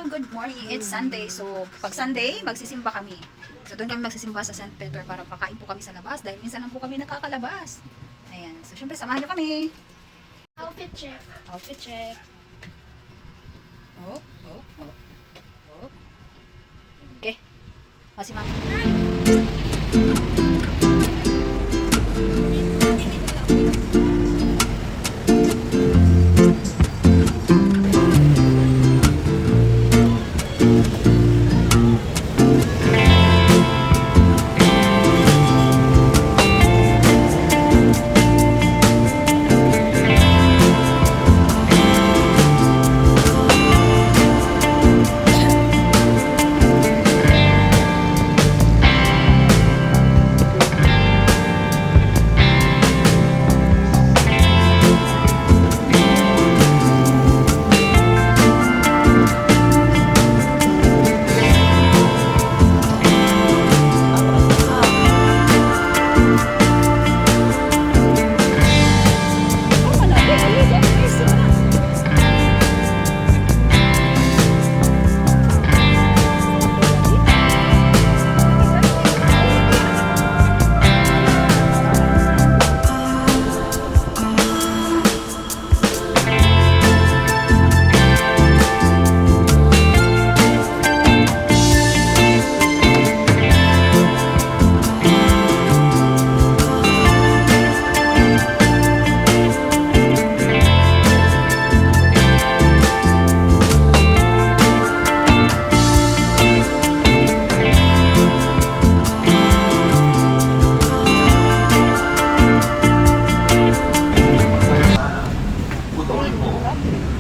good morning. It's Sunday. So, pag Sunday, magsisimba kami. So, doon kami magsisimba sa St. Peter para pakain po kami sa labas dahil minsan lang po kami nakakalabas. Ayan. So, syempre, samahan niyo kami. Outfit check. Outfit check. Oh, oh, oh. Oh. Okay. O, si Mami.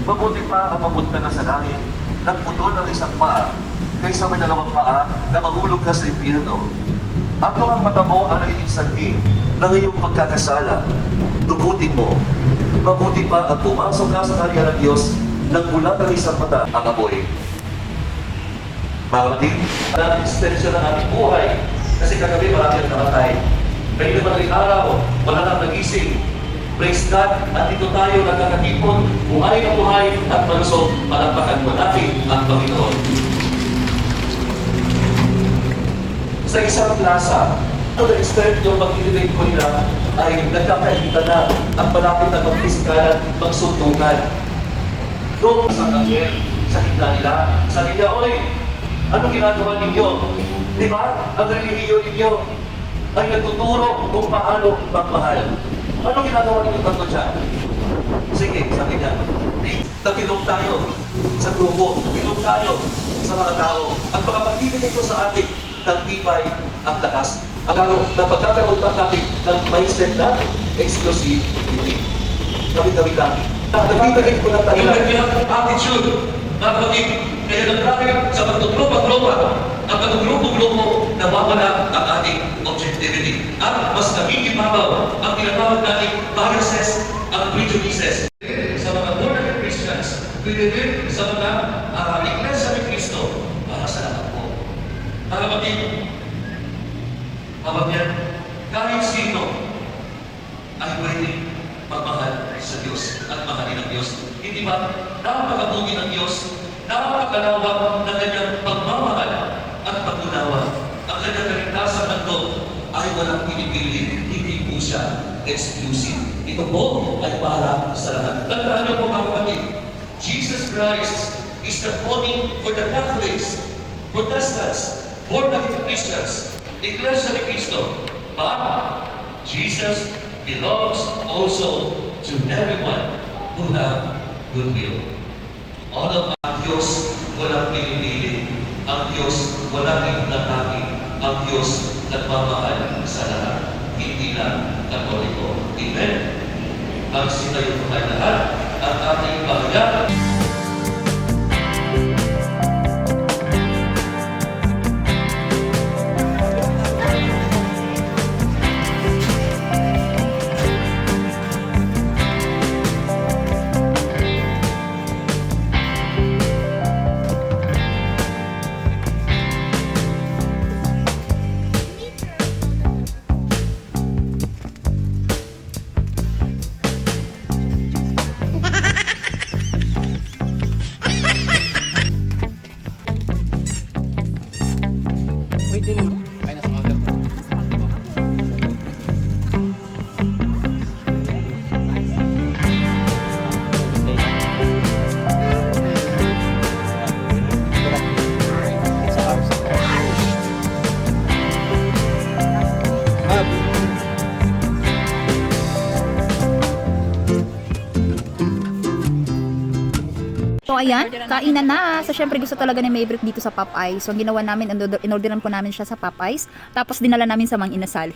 Mabuti pa ang mapunta na sa langit, nagputol ng isang paa, kaysa may dalawang paa na mahulog ka sa impyerno. At kung ang mata mo ang nagiging sanhi ng iyong pagkakasala, dugutin mo. Mabuti pa ang pumasok ka sa karya ng Diyos nang mula ng isang mata ang apoy. Mga kapatid, ang extension ng ating buhay, kasi kagabi marami ang namatay. May naman ang araw, wala nang nagising. Praise God, at dito tayo nagkakatipon, buhay na buhay at malusog, palakpakan mo natin ang Panginoon. Sa isang plaza, to the extent yung pag-ibig ko nila ay nagkakaita na ang malapit na magpiskalan, magsuntukan. Doon sa kanya, sa gitna nila, sabi niya, oy, ano ginagawa ninyo? Di ba? Ang relihiyo ninyo ay nagtuturo kung paano magmahal. Ano ginagawa ninyo tanto dyan? Sige, sabi niya, nakilong tayo sa grupo, nakilong tayo sa mga tao. At makapag-ibigay ko sa atin ng tibay ang lakas. Ang napagkakaroon pa natin ng mindset na exclusivity. Kami-kami lang. Nagbibigay ko ng tayo. Yung attitude, napagig, kaya nagkakit sa pagtutulong-paglopa, ang pagtutulong-paglopo, nawawala ang ating objectivity. At mas nagigibabaw ang tinatawag nating biases at prejudices. Sa mga born-again Christians, pwede rin sa mga Iglesia ni Cristo para sa lahat po. Mga kapatid, kapatid, kahit sino ay pwede magmahal sa Diyos at mahalin ng Diyos. Hindi ba? Napakabuti ng Diyos, napakalawak ng kanyang pagmamahal at pag-unawa. Ang kanyang kaligtasan ng ay walang pinipili, hindi po siya exclusive. Ito po ay para sa lahat. Tandaan niyo po mga kapatid, Jesus Christ is the calling for the Catholics, Protestants, born-again Christians, Iglesia ni Cristo. But Jesus belongs also to everyone who have goodwill. All of ang Diyos walang pinipili. Ang Diyos walang itinatake. Ang Diyos nagmamahal sa lahat. Hindi lang Katoliko. Amen? Ang sinayo po tayo lahat, ang ating pahayag. ayan, kainan na. So, syempre gusto talaga ni Maybrick dito sa Popeyes. So, ang ginawa namin, inorderan po namin siya sa Popeyes. Tapos, dinala namin sa Mang Inasal.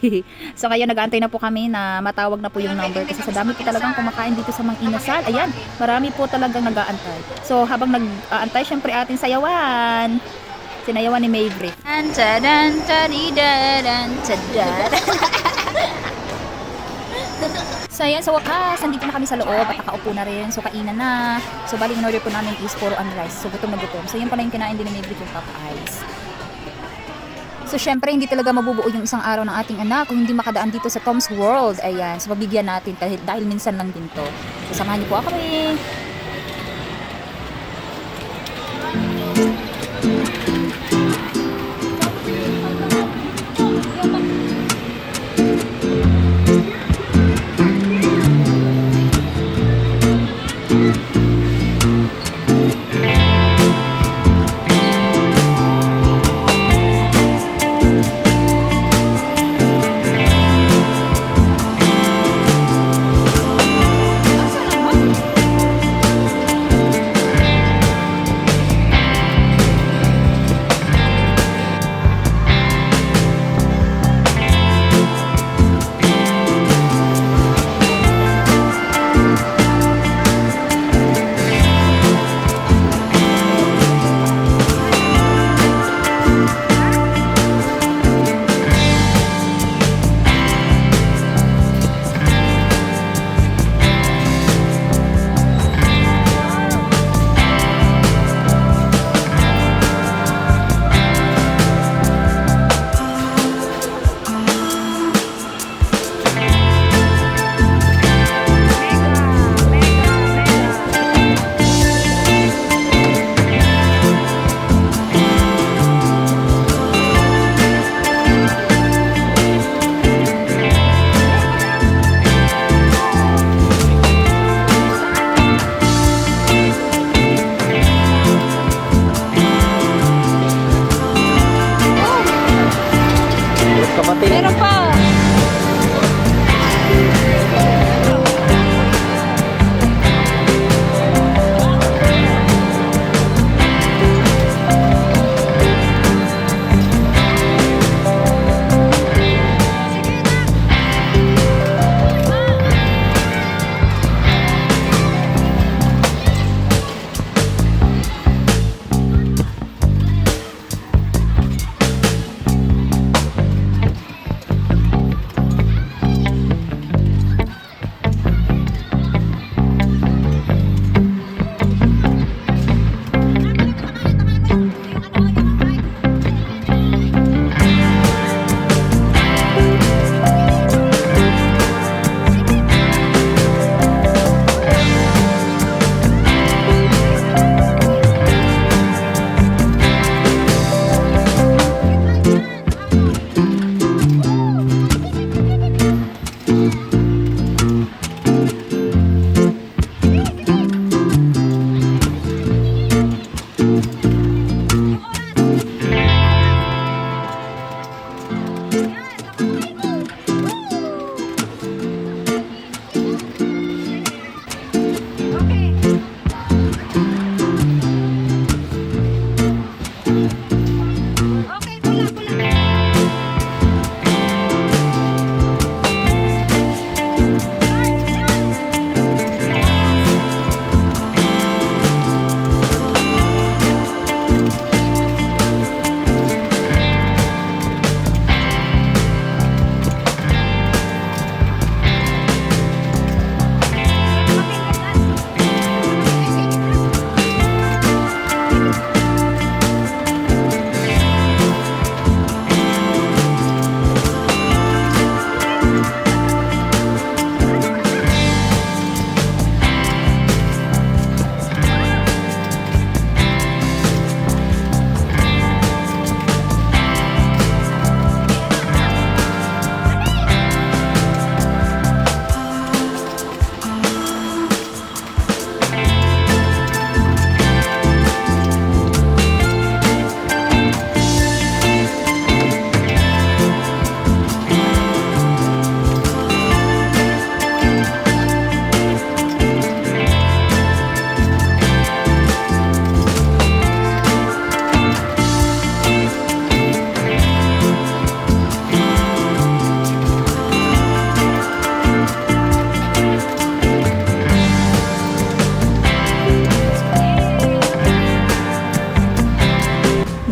So, kaya nag-aantay na po kami na matawag na po yung number. Kasi sa dami po talagang kumakain dito sa Mang Inasal. Ayan, marami po talagang nag-aantay. So, habang nag-aantay, syempre ating sayawan. Sinayawan ni Maybrick. So, ayan, sa wakas, nandito na kami sa loob at nakaupo na rin. So, kainan na. So, bali, in-order po namin is puro and rice. So, gutom na gutom. So, yun pala yung kinain din ni Maybrick yung Popeyes. So, syempre, hindi talaga mabubuo yung isang araw ng ating anak kung hindi makadaan dito sa Tom's World. Ayan, so, pabigyan natin dahil minsan lang din to. So, samahan niyo po ako kami.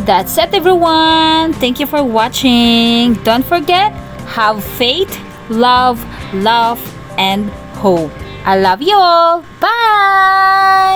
That's it, everyone. Thank you for watching. Don't forget, have faith, love, and hope. I love you all. Bye!